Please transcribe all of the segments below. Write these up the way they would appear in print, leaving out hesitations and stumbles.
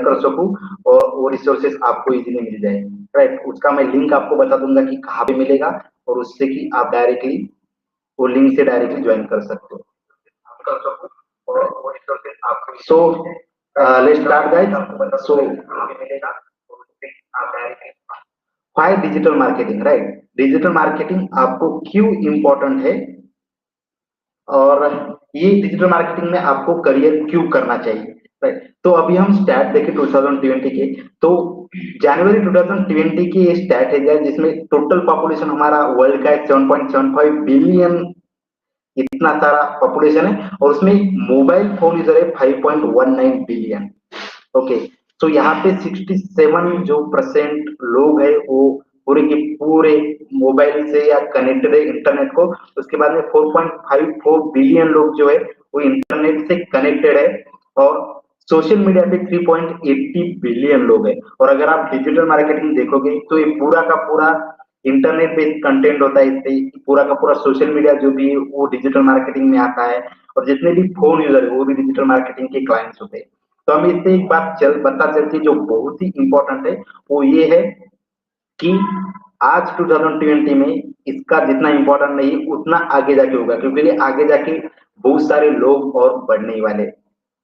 कर सकूं और वो रिसोर्सेज आपको इजीली मिल जाए, राइट। उसका मैं लिंक आपको बता दूंगा कि कहाँ पे मिलेगा, और उससे कि आप डायरेक्टली वो लिंक से डायरेक्टली ज्वाइन कर सकते हो। So let's start guys. So why digital marketing, right. Digital marketing आपको क्यों इंपॉर्टेंट है, और ये डिजिटल मार्केटिंग में आपको करियर क्यों करना चाहिए, राइट। तो अभी हम स्टैट देखें 2020 के, तो जनवरी 2020 की ये स्टैट है जिसमें टोटल पॉपुलेशन हमारा वर्ल्ड का 7.75 बिलियन, इतना सारा पॉपुलेशन है, और उसमें मोबाइल फोन यूजर है 5.19 बिलियन। ओके, तो यहाँ पे 67 जो परसेंट लोग है वो पूरे के पूरे मोबाइल से या कनेक्टेड है इंटरनेट को। उसके बाद में 4.54 बिलियन लोग जो है वो इंटरनेट से कनेक्टेड है, और सोशल मीडिया पे 3.80 बिलियन लोग है। और अगर आप डिजिटल मार्केटिंग देखोगे तो ये पूरा का पूरा इंटरनेट बेस्ड कंटेंट होता है, इससे पूरा का पूरा सोशल मीडिया जो भी है वो डिजिटल मार्केटिंग में आता है, और जितने भी फोन यूजर है वो भी डिजिटल मार्केटिंग के क्लाइंट्स होते हैं। तो हमें इससे एक बात पता चलती है जो बहुत ही इंपॉर्टेंट है, वो ये है कि आज 2020 में इसका जितना इंपॉर्टेंट नहीं उतना आगे जाके होगा, क्योंकि ये आगे जाके बहुत सारे लोग और बढ़ने वाले,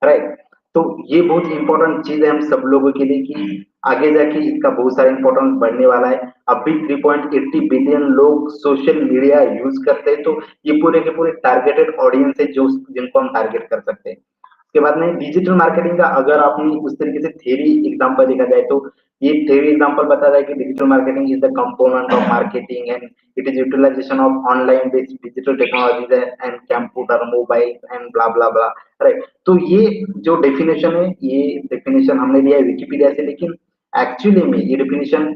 राइट। तो ये बहुत इंपॉर्टेंट चीज है हम सब लोगों के लिए कि आगे जाके इसका बहुत सारा इंपॉर्टेंस बढ़ने वाला है। अभी 3.80 बिलियन लोग सोशल मीडिया यूज करते हैं, तो ये पूरे के पूरे टारगेटेड ऑडियंस है जो जिनको हम टारगेट कर सकते हैं। उसके बाद में डिजिटल मार्केटिंग का अगर आपने उस तरीके से थ्योरी एग्जांपल देखा जाए तो ये थ्योरी एग्जांपल बताता है कि digital marketing is the component of marketing and it is utilisation of online based digital technologies and computer mobile and blah blah blah, right. तो ये जो डेफिनेशन है, ये डेफिनेशन हमने लिया है विकिपीडिया से, लेकिन एक्चुअली में ये डेफिनेशन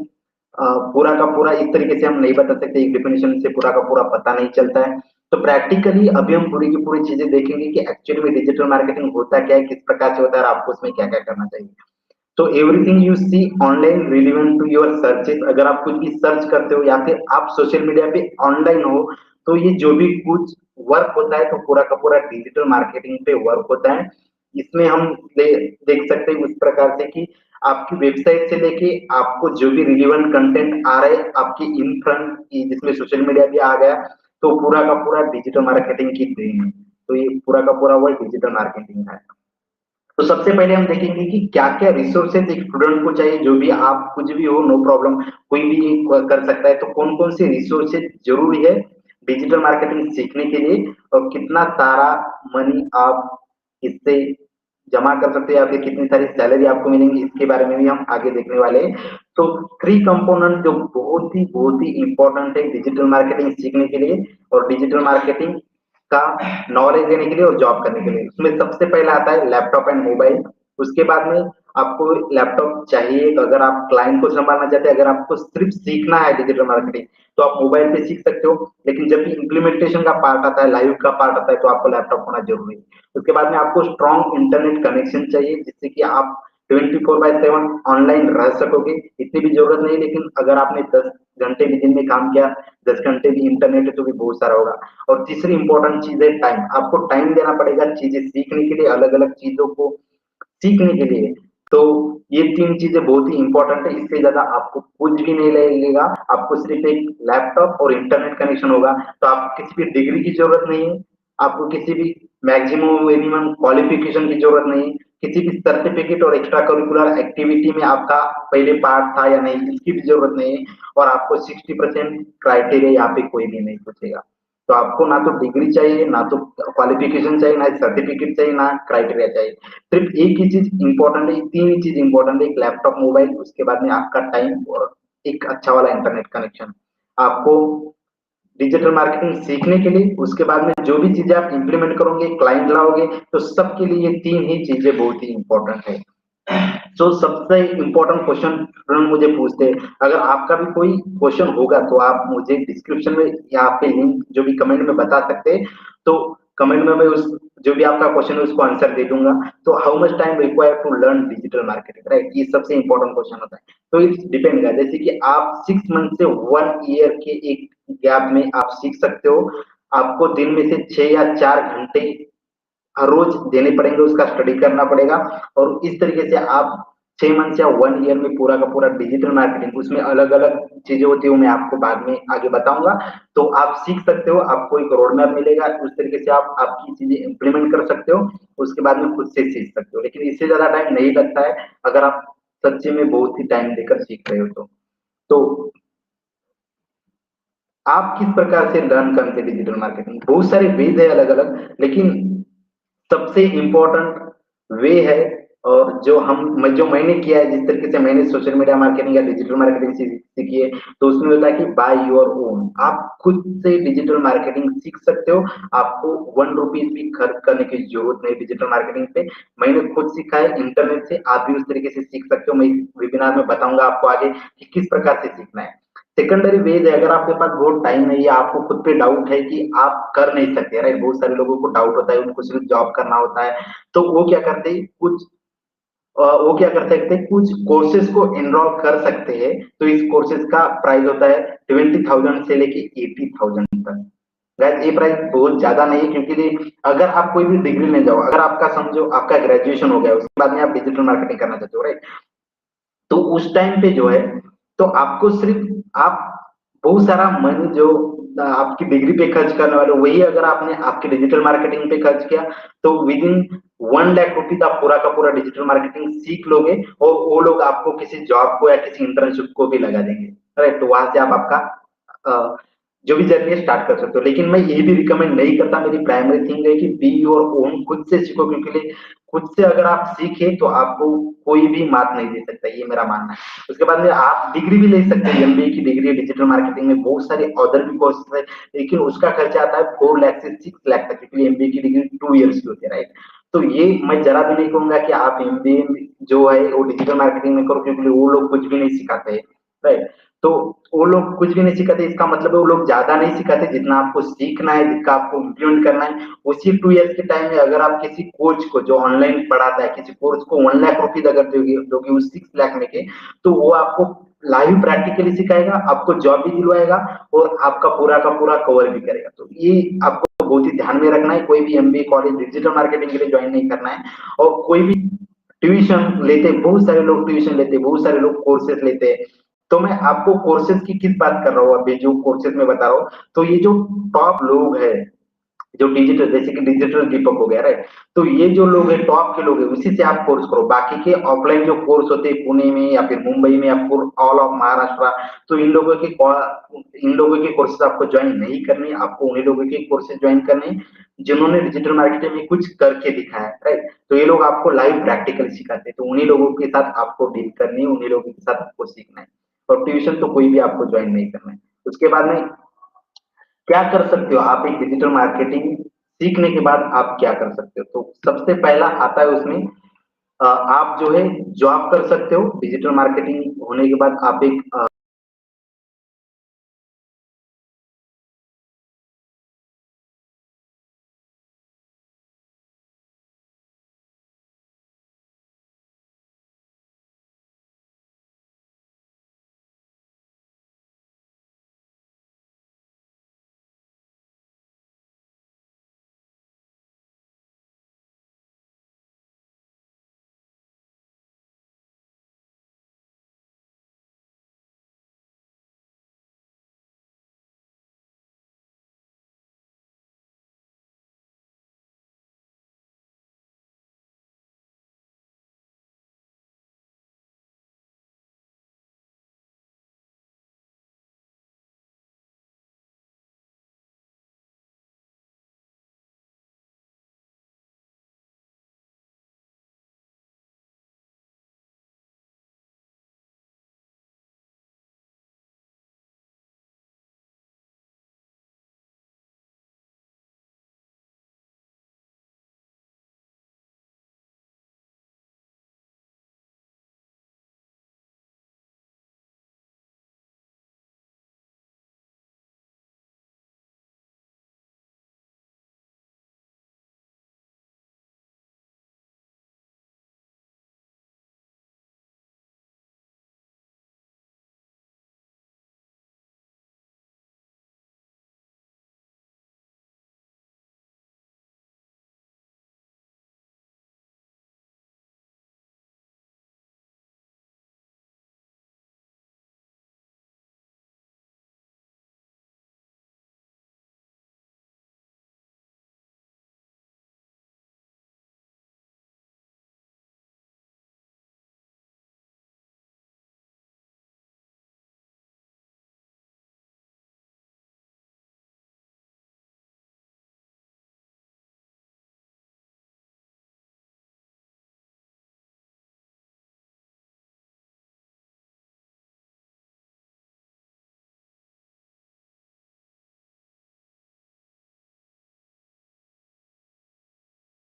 पूरा का पूरा इस तरीके से हम नहीं बता सकते, एक डेफिनेशन से पूरा का पूरा पता नहीं चलता है। तो प्रैक्टिकली अभी हम पूरी की पूरी चीजें देखेंगे कि एक्चुअली में डिजिटल मार्केटिंग होता क्या है, किस प्रकार से होता है, और आपको उसमें क्या क्या करना चाहिए। तो everything you see online relevant to your searches, अगर आप कुछ भी सर्च करते हो या फिर आप सोशल मीडिया पे ऑनलाइन हो, तो ये जो भी कुछ वर्क होता है तो पूरा का पूरा डिजिटल मार्केटिंग पे वर्क होता है। इसमें हम देख सकते हैं उस प्रकार से कि आपकी वेबसाइट से लेके आपको जो भी रिलेवेंट कंटेंट आ रहे हैं आपकी इन फ्रंट, जिसमें सोशल मीडिया भी आ गया, तो पूरा का पूरा डिजिटल मार्केटिंग की देन है। तो ये पूरा का पूरा वर्ड डिजिटल मार्केटिंग है। तो सबसे पहले हम देखेंगे कि क्या क्या रिसोर्सेज एक स्टूडेंट को चाहिए, जो भी आप कुछ भी हो नो प्रॉब्लम, कोई भी कर सकता है। तो कौन कौन से रिसोर्सेज जरूरी है डिजिटल मार्केटिंग सीखने के लिए, और कितना सारा मनी आप इससे जमा कर सकते हैं या फिर कितनी सारी सैलरी आपको मिलेंगी, इसके बारे में भी हम आगे देखने वाले हैं। तो 3 कंपोनेंट जो बहुत ही इंपॉर्टेंट है डिजिटल मार्केटिंग सीखने के लिए और डिजिटल मार्केटिंग का नॉलेज लेने के लिए और जॉब करने के लिए। उसमें सबसे पहला आता है लैपटॉप एंड मोबाइल। उसके बाद में आपको लैपटॉप चाहिए, तो अगर आप क्लाइंट को संभालना चाहते हैं, अगर आपको सिर्फ सीखना है डिजिटल मार्केटिंग तो आप मोबाइल पे सीख सकते हो, लेकिन जब भी इम्प्लीमेंटेशन का पार्ट आता है, लाइव का पार्ट आता है, तो आपको लैपटॉप होना जरूरी है। उसके बाद में आपको स्ट्रॉन्ग इंटरनेट कनेक्शन चाहिए, जिससे कि आप 24/7 ऑनलाइन रह सकोगे। इतनी भी जरूरत नहीं, लेकिन अगर आपने 10 घंटे भी दिन में काम किया, 10 घंटे भी इंटरनेट है तो भी बहुत सारा होगा। और तीसरी इंपॉर्टेंट चीज है टाइम, आपको टाइम देना पड़ेगा चीजें सीखने के लिए, अलग अलग चीजों को सीखने के लिए। तो ये 3 चीजें बहुत ही इंपॉर्टेंट है, इससे ज्यादा आपको कुछ भी नहीं लगेगा। आपको सिर्फ एक लैपटॉप और इंटरनेट कनेक्शन होगा, तो आपको किसी भी डिग्री की जरूरत नहीं है, आपको किसी भी मैक्सिमम मिनिमम क्वालिफिकेशन की जरूरत नहीं, किसी भी सर्टिफिकेट और एक्स्ट्रा करिकुलर एक्टिविटी में आपका पहले पार्ट था या नहीं, इसकी भी जरूरत नहीं है। और आपको 60% क्राइटेरिया यहाँ पे कोई भी नहीं पूछेगा। तो आपको ना तो डिग्री चाहिए, ना तो क्वालिफिकेशन चाहिए, ना सर्टिफिकेट चाहिए, ना क्राइटेरिया चाहिए। सिर्फ एक ही चीज इंपॉर्टेंट है, 3 ही चीज इंपॉर्टेंट है, एक लैपटॉप मोबाइल, उसके बाद में आपका टाइम और एक अच्छा वाला इंटरनेट कनेक्शन। आपको डिजिटल मार्केटिंग सीखने के लिए, उसके बाद में जो भी चीजें आप इंप्लीमेंट करोगे, क्लाइंट लाओगे, तो सबके लिए ये 3 ही चीजें बहुत ही इंपॉर्टेंट है। तो सबसे इम्पोर्टेंट क्वेश्चन स्टूडेंट मुझे पूछते हैं, अगर आपका भी कोई क्वेश्चन होगा तो आप मुझे डिस्क्रिप्शन में या पे लिंक जो भी कमेंट में बता सकते हैं। तो कमेंट में मैं उस जो भी आपका क्वेश्चन है उसको आंसर दे दूंगा। तो how much time require to learn digital marketing, right, ये सबसे इंपॉर्टेंट क्वेश्चन होता है। तो इट्स डिपेंड है, जैसे कि आप 6 मंथ से 1 ईयर के एक गैप में आप सीख सकते हो। आपको दिन में से 6 या 4 घंटे हर रोज देने पड़ेंगे, उसका स्टडी करना पड़ेगा। और इस तरीके से आप 6 मंथ या 1 ईयर में पूरा का पूरा डिजिटल मार्केटिंग, उसमें अलग अलग चीजें होती है, वो मैं आपको बाद में आगे बताऊंगा। तो आप सीख सकते हो, आपको एक रोड मैप मिलेगा, उस तरीके से आप आपकी चीजें इंप्लीमेंट कर सकते हो, उसके बाद में खुद से सीख सकते हो। लेकिन इससे ज्यादा टाइम नहीं लगता है अगर आप सच्चे में बहुत ही टाइम देकर सीख रहे हो तो आप किस प्रकार से लर्न करते हैं डिजिटल मार्केटिंग? बहुत सारे वेज है अलग अलग, लेकिन सबसे इम्पोर्टेंट वे है, और जो मैंने किया है, जिस तरीके से मैंने सोशल मीडिया मार्केटिंग या डिजिटल मार्केटिंग सीखी है, तो उसमें होता है कि बाय योर ओन, आप खुद से डिजिटल मार्केटिंग सीख सकते हो। आपको 1 रुपीज भी खर्च करने की जरूरत नहीं डिजिटल मार्केटिंग पे। मैंने खुद सीखा है इंटरनेट से, आप भी उस तरीके से सीख सकते हो। मैं वेबिनार में बताऊंगा आपको आगे कि किस प्रकार से सीखना है। सेकेंडरी वेज है, अगर आपके पास बहुत टाइम नहीं है, आपको खुद पे डाउट है कि आप कर नहीं सकते, राइट? बहुत सारे लोगों को डाउट होता है, उनको सिर्फ जॉब करना होता है, तो वो क्या करते हैं, कुछ कोर्सेज को एनरोल कर सकते हैं। तो इस कोर्सेज का प्राइस होता है 20,000 से लेके 80,000 तक। गाइस, ये प्राइस बहुत ज्यादा नहीं है, क्योंकि अगर आप कोई भी डिग्री ले जाओ, अगर आपका समझो आपका ग्रेजुएशन हो गया, उसके बाद में आप डिजिटल मार्केटिंग करना चाहते हो, राइट? तो उस टाइम पे जो है, तो आपको सिर्फ आप बहुत सारा मनी जो आपकी डिग्री पे खर्च करने वाले हो, वही अगर आपने आपके डिजिटल मार्केटिंग पे खर्च किया, तो विद इन 1 लाख रुपीज आप पूरा का पूरा डिजिटल मार्केटिंग सीख लोगे, और वो लोग आपको किसी जॉब को या किसी इंटर्नशिप को भी लगा देंगे, राइट? तो वहां से आप आपका अ, जो भी जर्नी स्टार्ट कर सकते हो। लेकिन मैं ये भी रिकमेंड नहीं करता, मेरी प्राइमरी थिंग है कि बी योर ओन, खुद से सीखो, क्योंकि खुद से अगर आप सीखे तो आपको कोई भी मात नहीं दे सकता, ये मेरा मानना है। उसके बाद में आप डिग्री भी ले सकते हैं, एमबीए की डिग्री है डिजिटल मार्केटिंग में, बहुत सारे अदर भी कोर्सेज है, लेकिन उसका खर्चा आता है 4 लाख से 6 लाख तक, क्योंकि एमबीए की डिग्री 2 ईयर्स की होती है, राइट? तो ये मैं जरा भी नहीं कहूंगा कि आप एमबीए जो है वो डिजिटल मार्केटिंग में करो, क्योंकि वो लोग कुछ भी नहीं सिखाते हैं, राइट? तो वो लोग कुछ भी नहीं सिखाते, इसका मतलब है वो लोग ज्यादा नहीं सिखाते जितना आपको सीखना है, जितना आपको इम्प्लीमेंट करना है। उसी 2 ईयर्स के टाइम में अगर आप किसी कोच को जो ऑनलाइन पढ़ाता है, किसी कोर्स को 1 लाख रुपीज अगर दोगे उस 6 लाख में के, तो वो आपको लाइव प्रैक्टिकली सिखाएगा, आपको जॉब भी दिलवाएगा, और आपका पूरा का पूरा कवर भी करेगा। तो ये आपको बहुत ही ध्यान में रखना है, कोई भी एमबीए कॉलेज डिजिटल मार्केटिंग के लिए ज्वाइन नहीं करना है। और कोई भी ट्यूशन लेते, बहुत सारे लोग ट्यूशन लेते, बहुत सारे लोग कोर्सेज लेते हैं। तो मैं आपको कोर्सेज की किस बात कर रहा हूँ, अभी जो कोर्सेज में बता रहा हूँ, तो ये जो टॉप लोग हैं, जो डिजिटल, जैसे कि डिजिटल दीपक हो गया, राइट? तो ये जो लोग हैं, टॉप के लोग हैं, उसी से आप कोर्स करो। बाकी के ऑफलाइन जो कोर्स होते हैं पुणे में या फिर मुंबई में, या ऑल ऑफ महाराष्ट्र, तो इन लोगों के कोर्सेज आपको ज्वाइन नहीं करने, आपको उन्हीं लोगों के कोर्सेज ज्वाइन करने जिन्होंने डिजिटल मार्केटिंग में कुछ करके दिखाया है, राइट? तो ये लोग आपको लाइव प्रैक्टिकल सिखाते हैं, तो उन्हीं लोगों के साथ आपको डील करनी है, उन्हीं लोगों के साथ आपको सीखना है। और ट्यूशन तो कोई भी आपको ज्वाइन नहीं करना है। उसके बाद में क्या कर सकते हो आप, एक डिजिटल मार्केटिंग सीखने के बाद आप क्या कर सकते हो? तो सबसे पहला आता है उसमें, आप जो है जॉब कर सकते हो। डिजिटल मार्केटिंग होने के बाद आप एक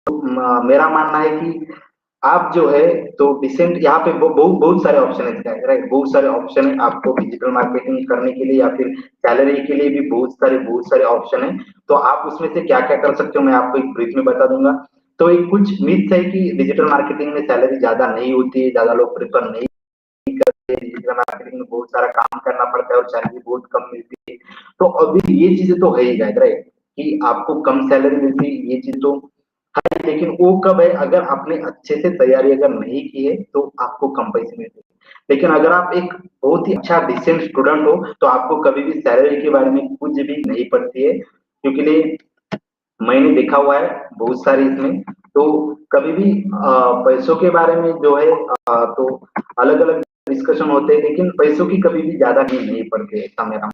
मेरा मानना है कि आप जो है तो डिसेंट यहाँ पे बहुत बहुत सारे ऑप्शन है, राइट? बहुत सारे ऑप्शन है आपको डिजिटल मार्केटिंग करने के लिए, या फिर सैलरी के लिए भी बहुत सारे ऑप्शन है। तो आप उसमें से क्या क्या कर सकते हो, मैं आपको एक ब्रीफ में बता दूंगा। तो एक कुछ मिथ है कि डिजिटल मार्केटिंग में सैलरी ज्यादा नहीं होती है, ज्यादा लोग प्रेफर नहीं करते, डिजिटल मार्केटिंग में बहुत सारा काम करना पड़ता है और सैलरी बहुत कम मिलती है। तो अभी ये चीजें तो है ही, राइट? कि आपको कम सैलरी मिलती है, ये चीज तो है, लेकिन वो कब है, अगर आपने अच्छे से तैयारी अगर नहीं की है तो आपको कम पैसे मिलते हैं। लेकिन अगर आप एक बहुत ही अच्छा डिसेंट स्टूडेंट हो तो आपको कभी भी सैलरी के बारे में कुछ भी नहीं पड़ती है, क्योंकि मैंने देखा हुआ है बहुत सारी इसमें। तो कभी भी पैसों के बारे में जो है तो अलग अलग डिस्कशन होते हैं, लेकिन पैसों की कभी भी ज्यादा नहीं पड़ती है, ऐसा मेरा।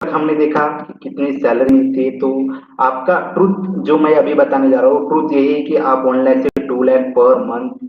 हमने देखा कि कितनी सैलरी मिलती है, तो आपका ट्रुथ जो मैं अभी बताने जा रहा हूँ, ट्रुथ यही है कि आप 1 लाख से 2 लाख पर मंथ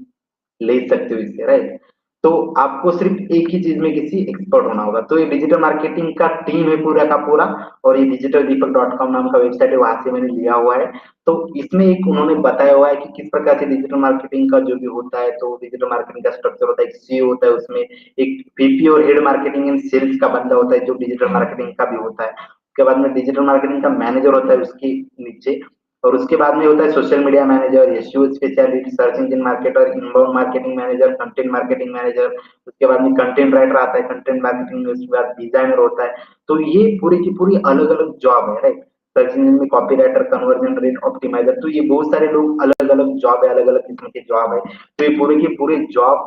ले सकते हो इससे, राइट? तो आपको सिर्फ एक ही चीज में किसी एक्सपर्ट होना होगा। तो ये डिजिटल मार्केटिंग का टीम है पूरा का पूरा, और ये डिजिटल दीपक डॉट कॉम नाम का वेबसाइट है, वहां से मैंने लिया हुआ है। तो इसमें एक उन्होंने बताया हुआ है कि किस प्रकार से डिजिटल मार्केटिंग का जो भी होता है, तो डिजिटल मार्केटिंग का स्ट्रक्चर होता है, एक सीईओ होता है, उसमें एक वीपी और हेड मार्केटिंग एंड सेल्स का बंदा होता है जो डिजिटल मार्केटिंग का भी होता है। उसके बाद में डिजिटल मार्केटिंग का मैनेजर होता है उसके नीचे, और उसके बाद में होता है social media manager, SEO specialist, search engine marketer, inbound marketing manager, content marketing manager. उसके बाद में कंटेंट राइटर आता है, कंटेंट मार्केटिंग में उसके बाद डिजाइनर होता है। तो ये पूरी की पूरी अलग अलग जॉब है, राइट? सर्च इंजन में copy writer, conversion rate optimiser, तो ये बहुत सारे लोग अलग अलग जॉब है, अलग अलग किस्म के जॉब है। तो ये पूरे की पूरे जॉब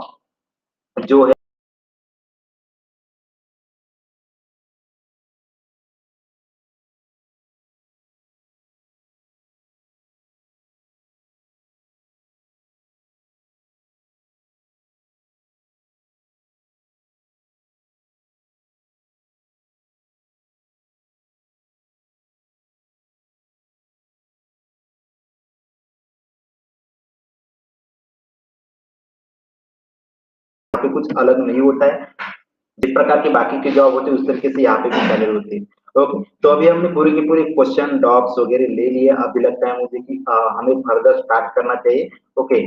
जो है यहाँ पे कुछ अलग नहीं होता है। जिस प्रकार के बाकी के जॉब होते हैं उस तरीके से यहाँ पे भी सैलरी होती है। ओके, तो अभी हमने पूरे के पूरे क्वेश्चन डॉक्स वगैरह ले लिए। अभी लगता है मुझे कि हमें फर्दर स्टार्ट करना चाहिए। ओके,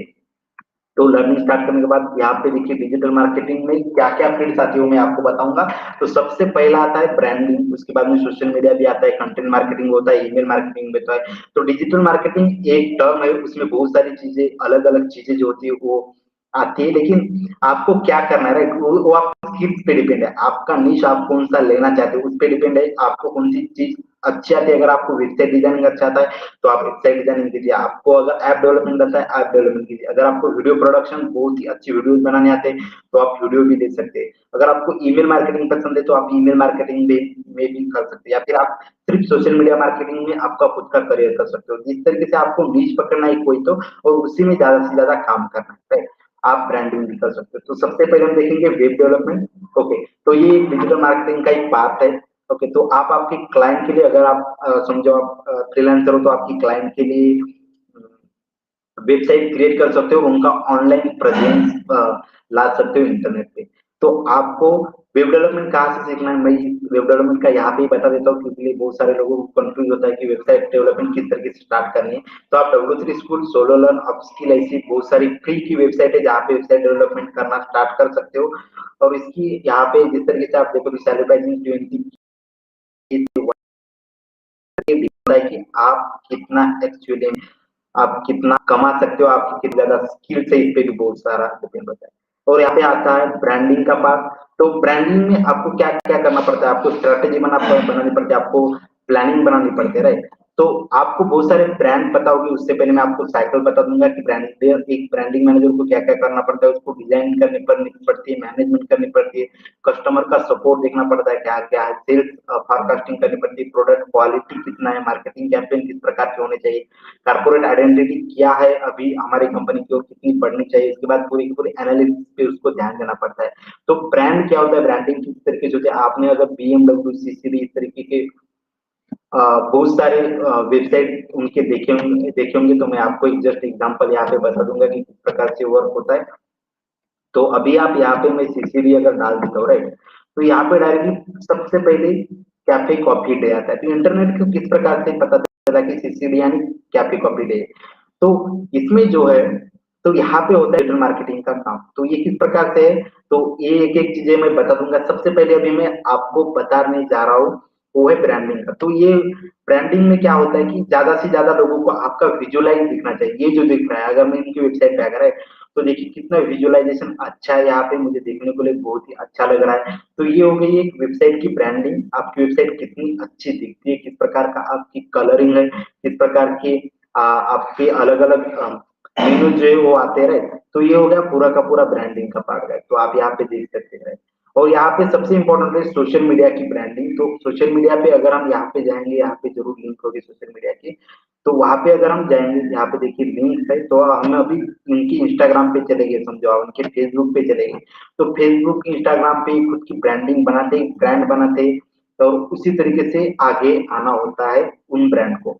तो लर्निंग स्टार्ट करने के बाद यहाँ पे देखिए डिजिटल मार्केटिंग में क्या क्या फील्ड्स आती है वो मैं आपको बताऊंगा। तो सबसे पहला आता है ब्रांडिंग, उसके बाद में सोशल मीडिया भी आता है, कंटेंट मार्केटिंग होता है, ईमेल मार्केटिंग भी होता है। तो डिजिटल मार्केटिंग एक टर्म है, उसमें बहुत सारी चीजें, अलग अलग चीजें जो होती है वो आती है, लेकिन आपको क्या करना है, राइट? वो आपकी स्किल्स पे डिपेंड है, आपका निश आप कौन सा लेना चाहते हो उस पे डिपेंड है, आपको कौन सी चीज अच्छी आती है। अगर आपको वेबसाइट डिजाइनिंग अच्छा आता है तो आप वेबसाइट डिजाइनिंग कीजिए, आपको अगर ऐप डेवलपमेंट आता है ऐप डेवलपमेंट कीजिए, अगर आपको वीडियो प्रोडक्शन बहुत ही अच्छी वीडियोस बनाने आते हैं तो आप वीडियो भी दे सकते हैं, अगर आपको ईमेल मार्केटिंग पसंद है तो आप ईमेल मार्केटिंग में भी कर सकते हैं, या फिर आप सिर्फ सोशल मीडिया मार्केटिंग में आपका खुद का करियर कर सकते हो। जिस तरीके से आपको नीच पकड़ना है कोई तो, और उसी में ज्यादा से ज्यादा काम करना है, right? आप ब्रांडिंग भी कर सकते हो। तो सबसे पहले हम देखेंगे वेब डेवलपमेंट। ओके, तो ये डिजिटल मार्केटिंग का एक पार्ट है। ओके, तो आप आपके क्लाइंट के लिए, अगर आप समझो आप फ्रीलांसर हो तो आपकी क्लाइंट के लिए वेबसाइट क्रिएट कर सकते हो, उनका ऑनलाइन प्रेजेंस ला सकते हो इंटरनेट पे। तो आपको वेब डेवलपमेंट कहाँ से सीखना है, मैं वेब डेवलपमेंट का यहाँ पे ही बता देता हूँ, क्योंकि बहुत सारे लोगों को कंफ्यूज होता है कि वेबसाइट डेवलपमेंट किस तरीके से स्टार्ट करनी है। तो आप W3 school, solo learn, upskill, ऐसी बहुत सारी फ्री की वेबसाइट है जहाँ पे वेबसाइट डेवलपमेंट करना स्टार्ट कर सकते हो। और इसकी यहाँ पे जिस तरीके से आप देखो सैलरी प्राइसिंग 20 ये दिखता है कि आप कितना एक्चुअली आप कितना कमा सकते हो, आपकी कितनी ज्यादा स्किल्स है, इस पे भी बहुत सारा डिपेंड होता है। और यहाँ पे आता है ब्रांडिंग का पार्ट। तो ब्रांडिंग में आपको क्या क्या करना पड़ता है, आपको स्ट्रेटेजी बनानी पड़ती है, आपको प्लानिंग बनानी पड़ती है, राइट। तो आपको बहुत सारे ब्रांड पता होगी, उससे पहले मैं आपको साइकिल बता दूंगा कि एक ब्रांडिंग मैनेजर को क्या क्या करना पड़ता है, उसको डिजाइन करनी पड़ती है, मैनेजमेंट करनी पड़ती है, कस्टमर का सपोर्ट देखना पड़ता है क्या क्या है, सेल्स फोरकास्टिंग करनी पड़ती है, प्रोडक्ट क्वालिटी कितना है, मार्केटिंग कैंपेन किस प्रकार के होने चाहिए, कॉर्पोरेट आइडेंटिटी क्या है अभी हमारी कंपनी की और कितनी बढ़नी चाहिए, इसके बाद पूरी की पूरी एनालिसिस पे उसको ध्यान देना पड़ता है। तो ब्रांड क्या होता है, ब्रांडिंग किस तरीके से होती है, आपने अगर BMW, CCD इस तरीके के बहुत सारे वेबसाइट उनके देखे होंगे, तो मैं आपको एक जस्ट एग्जांपल यहाँ पे बता दूंगा कि किस प्रकार से वर्क होता है। तो अभी आप यहाँ पे मैं CCD अगर डाल देता हूँ, राइट, तो यहाँ पे डायरेक्टली सबसे पहले कैफे कॉफी डे आता है। तो इंटरनेट को किस प्रकार से पता चला कि CCD यानी कैफे कॉफी डे। तो इसमें जो है, तो यहाँ पे होता है डिजिटल मार्केटिंग का काम। तो ये किस प्रकार से है, तो ये एक एक चीजें मैं बता दूंगा। सबसे पहले अभी मैं आपको बताने जा रहा हूँ वो है ब्रांडिंग का। तो ये ब्रांडिंग में क्या होता है कि ज्यादा से ज्यादा लोगों को आपका विजुअलाइज दिखना चाहिए। ये जो दिख रहा है, अगर मैं इनकी वेबसाइट पे अगर है, तो देखिए कितना विजुअलाइजेशन अच्छा है, यहाँ पे मुझे देखने को लिए बहुत ही अच्छा लग रहा है। तो ये हो गई एक वेबसाइट की ब्रांडिंग, आपकी वेबसाइट कितनी अच्छी दिखती है, किस प्रकार का आपकी कलरिंग है, किस प्रकार के आपके अलग अलग मेनू जो है वो आते रहे। तो ये हो गया पूरा का पूरा ब्रांडिंग का पार्ट है, तो आप यहाँ पे देख सकते हैं। और यहाँ पे सबसे इंपॉर्टेंट है सोशल मीडिया की ब्रांडिंग। तो सोशल मीडिया पे अगर हम यहाँ पे जाएंगे, यहाँ पे जरूर लिंक होगी सोशल मीडिया की। तो वहां पे अगर हम जाएंगे, यहाँ पे देखिए लिंक है, तो हम अभी उनकी इंस्टाग्राम पे चले गए, समझो आप उनके फेसबुक पे चले गए, तो फेसबुक इंस्टाग्राम पे खुद की ब्रांडिंग बनाते, ब्रांड बनाते, और उसी तरीके से आगे आना होता है उन ब्रांड को।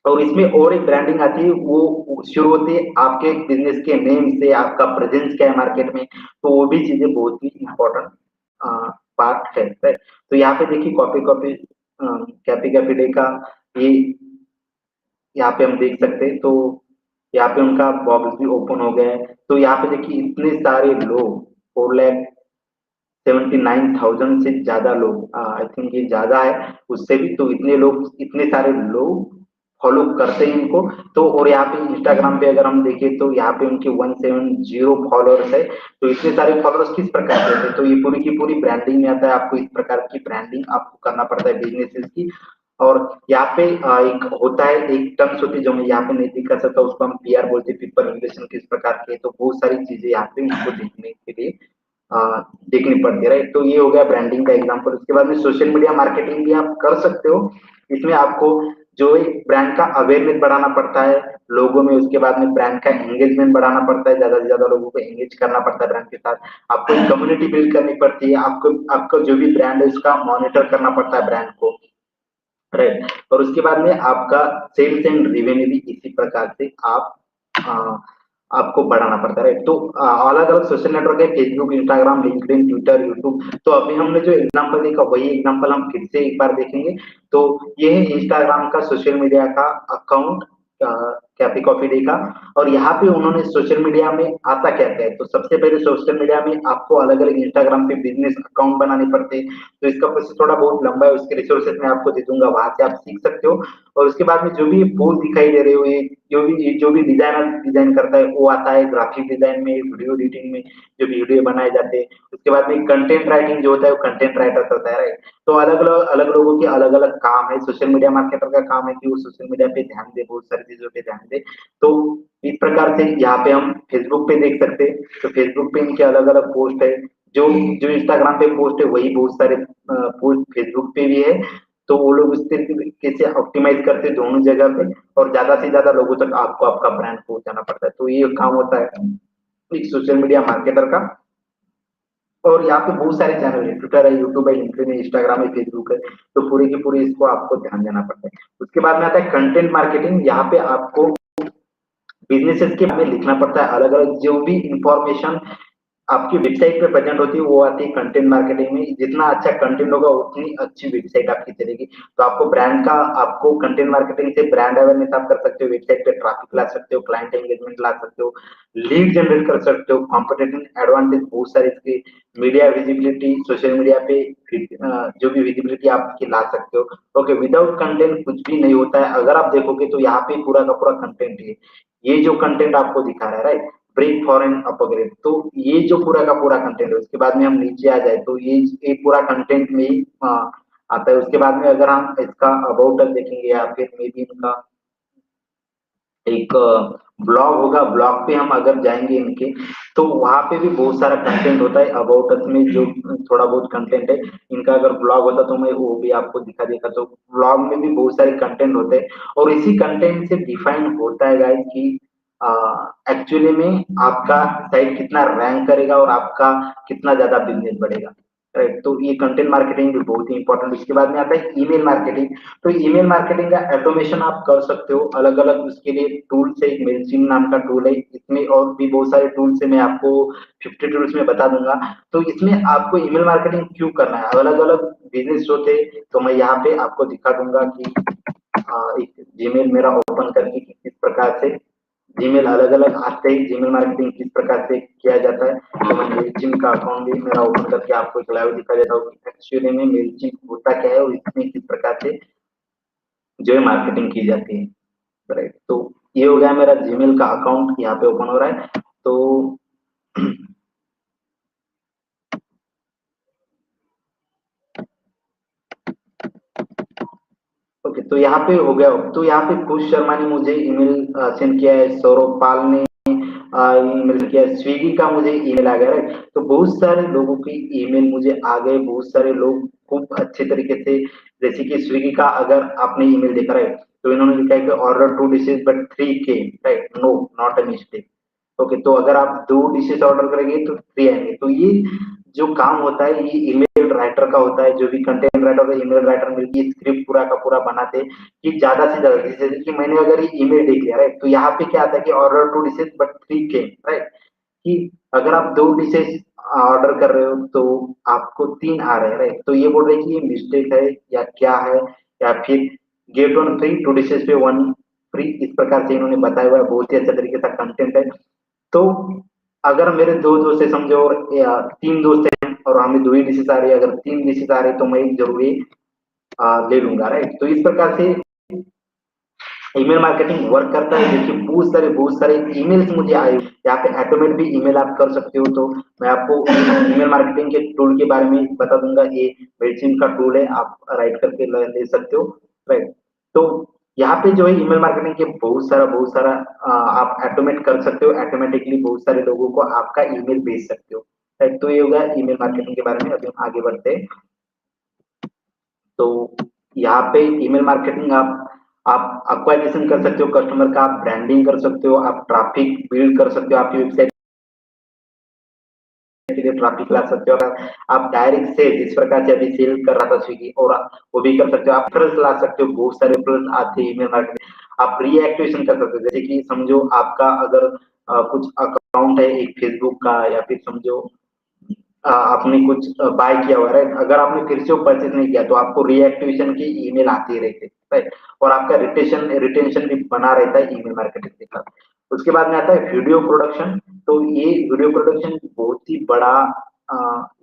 और इसमें और एक ब्रांडिंग आती है, वो शुरू होती है आपके बिजनेस के नेम से, आपका प्रेजेंस क्या है मार्केट में। तो वो भी चीजें बहुत ही इंपॉर्टेंट पार्ट है, right? तो यहाँ पे देखिए copy copy cafe cafe day का ये यहाँ पे हम देख सकते हैं। तो यहाँ पे उनका बॉक्स भी ओपन हो गया है। तो यहाँ पे देखिए इतने सारे लोग, 4,79,000 से ज्यादा लोग, आई थिंक ये ज्यादा है उससे भी, तो इतने लोग, इतने सारे लोग फॉलो करते हैं इनको। तो और यहाँ पे इंस्टाग्राम पे अगर हम देखें, तो यहाँ पे उनके 170 फॉलोअर्स है। तो इतने सारे फॉलोअर्स किस प्रकार से होते हैं, तो ये पूरी की पूरी ब्रांडिंग में आता है। आपको इस प्रकार की ब्रांडिंग आपको करना पड़ता है बिजनेसेस की। और यहाँ पे एक होता है, एक टर्म्स होती है जो मैं यहाँ पे नहीं दिखा सकता, उसको हम PR बोलते हैं, पीपल रिलेशन किस प्रकार के। तो बहुत सारी चीजें यहाँ पे उनको देखने के लिए देखनी पड़ती है, राइट। तो ये हो गया ब्रांडिंग का एग्जांपल। उसके बाद में सोशल मीडिया मार्केटिंग भी आप कर सकते हो। इसमें आपको जो एक ब्रांड का अवेयरनेस बढ़ाना पड़ता है लोगों में, उसके बाद में ब्रांड का एंगेजमेंट बढ़ाना पड़ता है, ज्यादा से ज्यादा लोगों को एंगेज करना पड़ता है ब्रांड के साथ। आपको एक कम्युनिटी बिल्ड करनी पड़ती है, आपको आपका जो भी ब्रांड है उसका मॉनिटर करना पड़ता है ब्रांड को, राइट। और उसके बाद में आपका सेल्स एंड रेवेन्यू भी इसी प्रकार से आपको बढ़ाना पड़ता है, राइट। तो अलग अलग सोशल नेटवर्क है, Facebook, Instagram, LinkedIn, Twitter, YouTube. तो अभी हमने जो एग्जांपल देखा वही एग्जांपल हम फिर से एक बार देखेंगे। तो ये है इंस्टाग्राम का सोशल मीडिया का अकाउंट, कैफे कॉफी डे का। और यहाँ पे उन्होंने सोशल मीडिया में आता क्या क्या है, तो सबसे पहले सोशल मीडिया में आपको अलग अलग इंस्टाग्राम पे बिजनेस अकाउंट बनाने पड़ते हैं। तो इसका प्रोसेस थोड़ा बहुत लंबा है, उसके रिसोर्सेज मैं आपको दे दूंगा, वहां से आप सीख सकते हो। और उसके बाद में जो भी पोस्ट दिखाई दे रहे हो, ये जो भी डिजाइनर डिजाइन करता है वो आता है, ग्राफिक डिजाइन में, वीडियो एडिटिंग में जो वीडियो बनाए जाते हैं। उसके बाद में कंटेंट राइटिंग जो होता है वो कंटेंट राइटर होता है, राइट। तो अलग लोगों के अलग अलग काम है। सोशल मीडिया मार्केटर का काम है कि वो सोशल मीडिया पे ध्यान दे, बहुत सारी चीजों पे ध्यान दे। तो इस प्रकार से यहाँ पे हम फेसबुक पे देख सकते हैं। तो फेसबुक पे इनके अलग अलग पोस्ट है, जो जो इंस्टाग्राम पे पोस्ट है वही बहुत सारे पोस्ट फेसबुक पे भी है। तो वो लोग उस तरीके से ऑप्टिमाइज करते हैं दोनों जगह पे, और ज्यादा से ज्यादा लोगों तक आपको आपका ब्रांड पहुंचाना पड़ता है। तो ये काम होता है एक सोशल मीडिया मार्केटर का। और यहाँ पे बहुत सारे चैनल है, ट्विटर है, यूट्यूब है, लिंक्डइन है, इंस्टाग्राम है, फेसबुक है। तो पूरे के पूरे इसको आपको ध्यान देना पड़ता है। उसके बाद में आता है कंटेंट मार्केटिंग। यहाँ पे आपको बिजनेसेस के बारे में लिखना पड़ता है, अलग अलग जो भी इंफॉर्मेशन आपकी वेबसाइट पे प्रेजेंट होती है वो आती है कंटेंट मार्केटिंग में। जितना अच्छा कंटेंट होगा उतनी अच्छी वेबसाइट आपकी चलेगी। तो आपको ब्रांड का, आपको कंटेंट मार्केटिंग से ब्रांड अवेयरनेस आप कर सकते हो, वेबसाइट पे ट्रैफिक ला सकते हो, क्लाइंट एंगेजमेंट ला सकते हो, लीड जनरेट कर सकते हो, कॉम्पिटिटिव एडवांटेज बहुत सारे इसके, मीडिया विजिबिलिटी, सोशल मीडिया पे जो भी विजिबिलिटी आपकी ला सकते हो। ओके, विदाउट कंटेंट कुछ भी नहीं होता है। अगर आप देखोगे तो यहाँ पे पूरा का पूरा कंटेंट है। ये जो कंटेंट आपको दिखा रहा है, राइट, ब्रेक फॉरेन अपग्रेड, तो ये जो पूरा का पूरा कंटेंट है। उसके बाद में हम नीचे आ जाए तो ये पूरा कंटेंट में ही आता है। उसके बाद में अगर हम इसका अबाउट अस देखेंगे या फिर मे बी इनका एक ब्लॉग होगा, ब्लॉग पे हम अगर जाएंगे इनके, तो वहां पे भी बहुत सारा कंटेंट होता है। अबाउट अस में जो थोड़ा बहुत कंटेंट है, इनका अगर ब्लॉग होता तो मैं वो भी आपको दिखा देता। तो ब्लॉग में भी बहुत सारे कंटेंट होते हैं और इसी कंटेंट से डिफाइन होता है गाइस कि एक्चुअली में आपका साइट कितना रैंक करेगा और आपका कितना ज्यादा बिजनेस बढ़ेगा, राइट। तो ये कंटेंट मार्केटिंग भी बहुत ही इंपॉर्टेंट। इसके बाद में आता है ईमेल मार्केटिंग। तो ईमेल मार्केटिंग का ऑटोमेशन आप कर सकते हो अलग अलग, उसके लिए टूल्स है, एक मेलचिम नाम का टूल है, इसमें और भी बहुत सारे टूल्स है, मैं आपको 50 टूल्स में बता दूंगा। तो इसमें आपको ईमेल मार्केटिंग क्यों करना है, अलग अलग बिजनेस होते हैं, तो मैं यहाँ पे आपको दिखा दूंगा कि एक जीमेल मेरा ओपन करके कि किस प्रकार से जीमेल अलग अलग आते हैं, जीमेल मार्केटिंग किस प्रकार से किया जाता है। तो मैं मेलचिम का अकाउंट भी मेरा ओपन करके आपको एक लाइव दिखा देता हूँ कि एक्चुअली में मेलचिम होता क्या है और इसमें किस प्रकार से जो है मार्केटिंग की जाती है, राइट। तो ये हो गया मेरा जीमेल का अकाउंट यहाँ पे ओपन हो रहा है। तो ओके, तो यहाँ पे हो गया। तो यहाँ पे खुश शर्मा ने मुझे ईमेल सेंड किया है, सौरभ पाल ने ईमेल किया है, स्विगी का मुझे ईमेल आ गया, राइट। तो बहुत सारे लोगों की ईमेल मुझे आ गए, बहुत सारे लोग खूब अच्छे तरीके से, जैसे कि स्विगी का अगर आपने ईमेल देखा, राइट, तो इन्होंने लिखा है कि order 2 dishes but 3 came, right, no not a mistake. Okay, तो अगर आप 2 डिशेज ऑर्डर करेंगे तो 3 आएंगे। तो ये जो काम होता है ये ईमेल राइटर का होता है, जो भी कंटेंट राइटर और ईमेल राइटर मिलकर स्क्रिप्ट पूरा का पूरा बनाते हैं कि ज्यादा से ज्यादा, जैसे कि मैंने अगर ये ईमेल देख लिया, राइट, तो यहाँ पे क्या आता है कि order 2 dishes but 3 came, right, कि अगर आप 2 डिशेज ऑर्डर कर रहे हो तो आपको 3 आ रहे हैं, राइट। तो ये बोल रहे हैं कि ये मिस्टेक है या क्या है, या फिर गेट वन फ्री, 2 डिशेज पे वन फ्री, इस प्रकार से इन्होंने बताया हुआ है। बहुत ही अच्छा तरीके का कंटेंट है। तो अगर मेरे 2 दोस्त है समझो और या 3 दोस्त हैं और हमें 2 ही डिशेज आ रही है, अगर 3 डिशेज आ रही है तो मैं जरूरी ले लूंगा, राइट। तो इस प्रकार से ईमेल मार्केटिंग वर्क करता है। देखिए बहुत सारे ईमेल्स मुझे आए, यहाँ पे ऑटोमेट भी ईमेल आप कर सकते हो। तो मैं आपको ईमेल मार्केटिंग के टूल के बारे में बता दूंगा। ये मेलचिम का टूल है, आप राइट करके ले सकते हो, राइट। तो यहाँ पे जो है ईमेल मार्केटिंग के बहुत सारा आप ऑटोमेट कर सकते हो, ऑटोमेटिकली बहुत सारे लोगों को आपका ईमेल भेज सकते हो, राइट। तो ये होगा ईमेल मार्केटिंग के बारे में। अभी हम आगे बढ़ते हैं। तो यहाँ पे ईमेल मार्केटिंग आप एक्वाइजेशन कर सकते हो कस्टमर का, आप ब्रांडिंग कर सकते हो, आप ट्रैफिक बिल्ड कर सकते हो, आपकी वेबसाइट के लिए ट्रैफिक ला सकते हो। अगर आप डायरेक्ट सेल, जिस प्रकार से अभी सेल कर रहा था स्विगी, और वो भी कर सकते हो। आप रेफरल्स ला सकते हो, बहुत सारे रेफरल्स आते हैं ईमेल मार्केटिंग। आप रीएक्टिवेशन कर सकते हो, जैसे कि समझो आपका अगर कुछ अकाउंट है एक फेसबुक का, या फिर समझो आपने कुछ बाय किया हुआ है, राइट, अगर आपने फिर से वो परचेज नहीं किया तो आपको रीएक्टिवेशन की ईमेल आती रहती है, राइट। और आपका रिटेंशन भी बना रहता है ईमेल मार्केटिंग के साथ। उसके बाद में आता है वीडियो प्रोडक्शन। तो ये वीडियो प्रोडक्शन बहुत ही बड़ा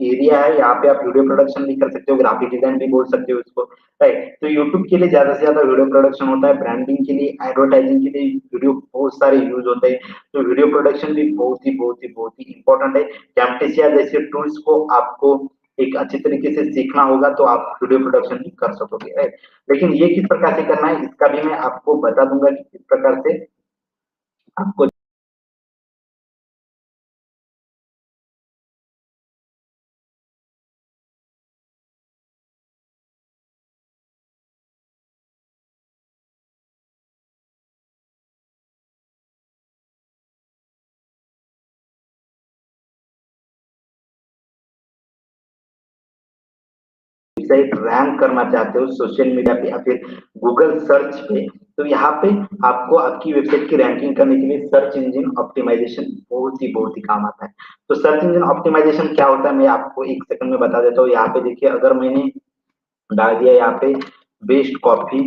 एरिया है। यहाँ पे आप वीडियो प्रोडक्शन भी कर सकते हो, ग्राफिक डिजाइन भी बोल सकते हो इसको, राइट। तो यूट्यूब के लिए ज्यादा से ज्यादा वीडियो प्रोडक्शन होता है, ब्रांडिंग के लिए, एडवर्टाइजिंग के लिए वीडियो बहुत सारे यूज होते हैं। तो वीडियो प्रोडक्शन भी बहुत ही इंपॉर्टेंट है। कैम्टेसिया जैसे टूल्स को आपको एक अच्छे तरीके से सीखना होगा तो आप वीडियो प्रोडक्शन भी कर सकोगे, राइट। लेकिन ये किस प्रकार से करना है इसका भी मैं आपको बता दूंगा कि किस प्रकार से आपको वेबसाइट रैंक करना चाहते हो सोशल मीडिया पे या फिर गूगल सर्च पे, तो यहाँ पे आपको आपकी वेबसाइट की रैंकिंग करने के लिए सर्च इंजन ऑप्टिमाइजेशन बहुत ही काम आता है। तो सर्च इंजन ऑप्टिमाइजेशन क्या होता है मैं आपको एक सेकंड में बता देता हूँ। यहाँ पे देखिए, अगर मैंने डाल दिया यहाँ पे best coffee,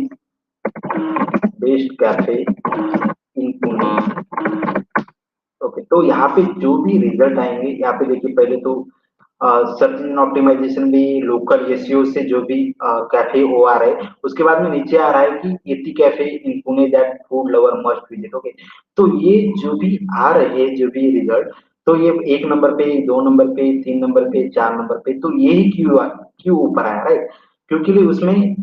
best cafe in Pune, okay, तो यहाँ पे जो भी रिजल्ट आएंगे, यहाँ पे देखिए पहले तो सर्च इंजन ऑप्टिमाइजेशन भी लोकल एसईओ से जो भी कैफे वो आ रहे हैं, उसके बाद में नीचे आ रहा है कि 80 cafe in Pune that food lover must visit, okay. तो ये जो भी आ रहे हैं, जो भी रिजल्ट, तो ये 1 नंबर पे, 2 नंबर पे, 3 नंबर पे, 4 नंबर पे, तो यही क्यों ऊपर आया, राइट? क्योंकि उसमें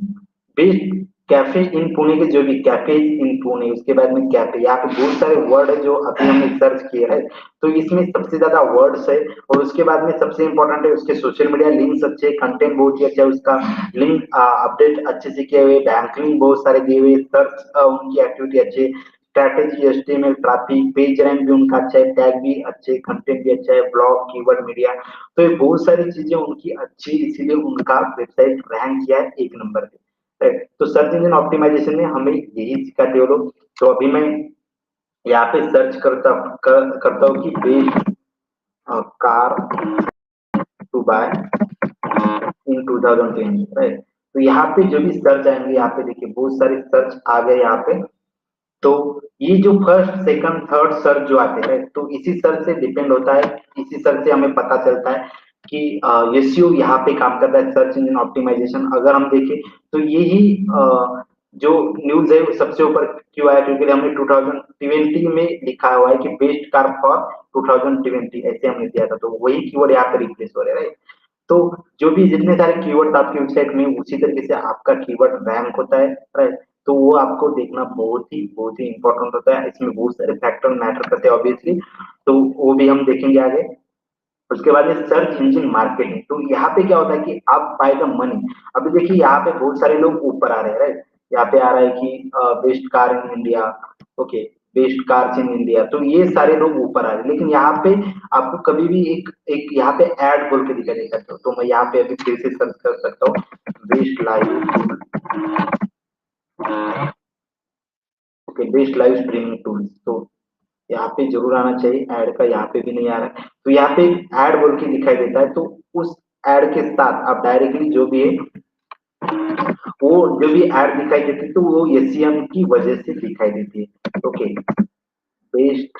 बेस्ट कैफे इन पुणे के जो भी कैफे इन पुणे, उसके बाद में कैफे, यहाँ पे बहुत सारे वर्ड है जो अभी हमने सर्च किए है। तो इसमें सबसे ज्यादा वर्ड्स है, और उसके बाद में सबसे इंपॉर्टेंट है उसके सोशल मीडिया लिंक्स अच्छे, कंटेंट बहुत ही अच्छा है, उसका लिंक अपडेट अच्छे से किए हुए, बैंक लिंक बहुत सारे दिए हुए, सर्च उनकी एक्टिविटी अच्छे, strategy, HTML, traffic, page rank भी उनका अच्छा है, टैग भी अच्छे, कंटेंट भी अच्छा है, ब्लॉग, कीवर्ड, मीडिया, तो ये बहुत सारी चीजें उनकी अच्छी, इसीलिए उनका वेबसाइट रैंक किया है 1 नंबर पे। राइट? तो सर्च इंजन ऑप्टिमाइजेशन में हमें यही सिखाते हो लोग। तो अभी मैं यहाँ पे सर्च करता हूँ कि best car to buy in 2020, right? तो यहाँ पे जो भी सर्च आएंगे, यहाँ पे देखिए बहुत सारे सर्च आ गए यहाँ पे। तो ये जो फर्स्ट सेकंड थर्ड सर्च जो आते हैं, तो इसी सर्च से डिपेंड होता है, इसी सर्च से हमें पता चलता है कि एसईओ यहाँ पे काम करता है, सर्च इंजन ऑप्टिमाइजेशन। अगर हम देखें तो यही जो न्यूज है वो सबसे ऊपर क्यों आया, क्योंकि हमने 2020 में लिखा हुआ है कि बेस्ट कार फॉर 2020, ऐसे हमने दिया था, तो वही कीवर्ड यहाँ पे रिप्लेस हो रहा है, राइट? तो जो भी जितने सारे कीवर्ड आपकी वेबसाइट में, उसी तरीके से आपका कीवर्ड रैंक होता है, राइट? तो वो आपको देखना बहुत ही इंपॉर्टेंट होता है, इसमें बहुत सारे फैक्टर मैटर करते हैं ऑब्वियसली, तो वो भी हम देखेंगे आगे। उसके बाद है सर्च इंजन मार्केटिंग। तो यहाँ पे क्या होता है कि आप बाय द मनी, अभी देखिए यहाँ पे बहुत सारे लोग ऊपर आ रहे हैं, राइट? यहाँ पे आ रहा है कि best car in India, okay, best cars in India, तो ये सारे लोग ऊपर आ रहे हैं, लेकिन यहाँ पे आपको कभी भी एक एक यहाँ पे ऐड बोल के दिखाई दे सकते हो। तो मैं यहाँ पे अभी फिर से सर्च कर सकता हूँ, best live, okay, best live streaming tools, तो यहाँ पे जरूर आना चाहिए, ऐड का यहाँ पे भी नहीं आ रहा है, तो यहाँ पे ऐड बोल के दिखाई देता है, तो उस ऐड के साथ आप डायरेक्टली जो भी है, वो जो भी ऐड दिखाई देती है, तो वो एसईएम की वजह से दिखाई देती है, ओके। बेस्ट,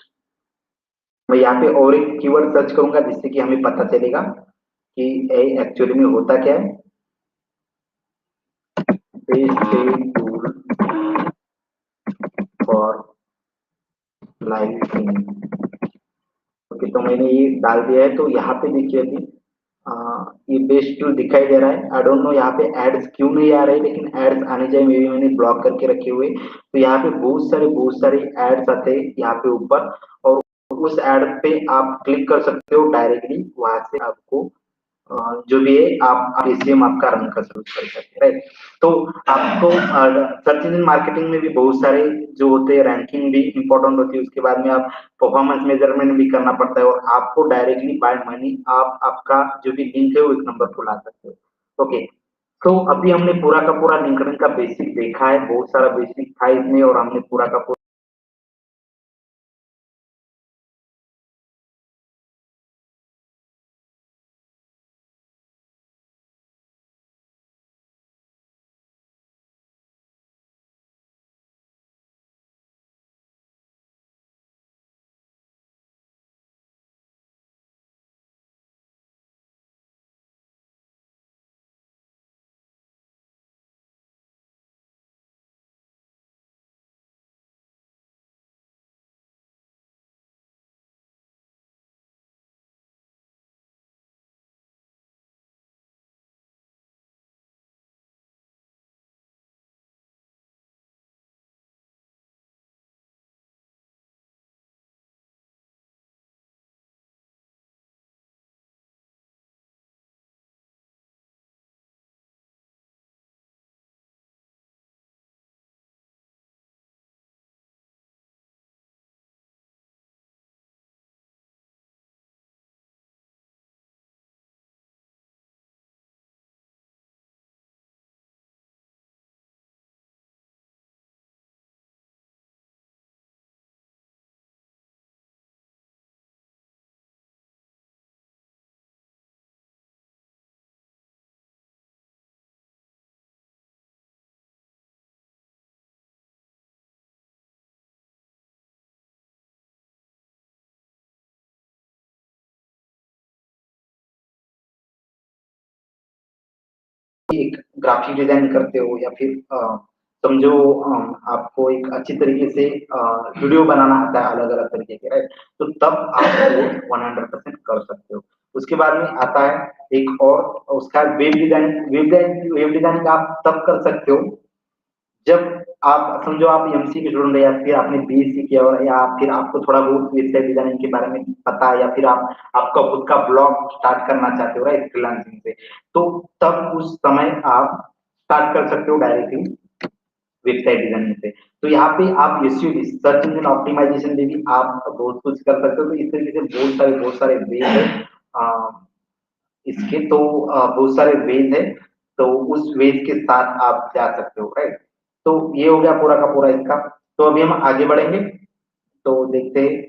मैं यहाँ पे और एक कीवर्ड सर्च करूंगा जिससे कि हमें पता चलेगा कि एक्चुअली में होता क्या है। Best tool for live streaming, okay, तो मैंने ये डाल दिया है, तो यहाँ पे देखिए अभी ये बेस्ट टूल दिखाई दे रहा है। आई डोंट नो यहाँ पे एड्स क्यों नहीं आ रहे, लेकिन एड्स आने चाहिए, मे बी मैंने ब्लॉक करके रखे हुए। तो यहाँ पे बहुत सारे एड्स आते हैं यहाँ पे ऊपर, और उस एड पे आप क्लिक कर सकते हो डायरेक्टली, वहां से आपको जो भी है आप एसईएम आपका रन कर सकते हैं, राइट? तो आपको सर्च इंजन मार्केटिंग में भी बहुत सारे जो होते हैं, रैंकिंग भी इंपॉर्टेंट होती है, उसके बाद में आप परफॉर्मेंस मेजरमेंट भी करना पड़ता है, और आपको डायरेक्टली बाय मनी आप आपका जो भी लिंक है वो 1 नंबर को ला सकते हो, ओके। तो अभी हमने पूरा का पूरा लिंक्डइन का बेसिक देखा है, बहुत सारा बेसिक था इसमें, और हमने पूरा का पूरा एक ग्राफिक डिजाइन करते हो या फिर समझो आपको एक अच्छी तरीके से वीडियो बनाना आता है अलग अलग तरीके के, राइट? तो तब आप वो 100% कर सकते हो। उसके बाद में आता है एक और, उसका वेब डिजाइनिंग आप तब कर सकते हो जब आप समझो आप एमसी के स्टूडेंट हो या फिर आपने बीएससी किया हो या फिर आपको थोड़ा बहुत वेबसाइट डिजाइनिंग के बारे में पता है या फिर आप आपका खुद का ब्लॉग स्टार्ट करना चाहते हो, राइट, फ्रीलांसिंग से, तो तब उस समय आप स्टार्ट कर सकते हो डायरेक्टली वेबसाइट डिजाइनिंग से। तो यहाँ पे आप एसईओ भी, सर्च इंजन ऑप्टिमाइजेशन में भी आप बहुत कुछ कर सकते हो। तो इस तरीके से बहुत सारे वे है इसके, तो बहुत सारे वेज है, तो उस वेज के साथ आप जा सकते हो, राइट? तो ये हो गया पूरा का पूरा इसका। तो अभी हम आगे बढ़ेंगे, तो देखते हैं।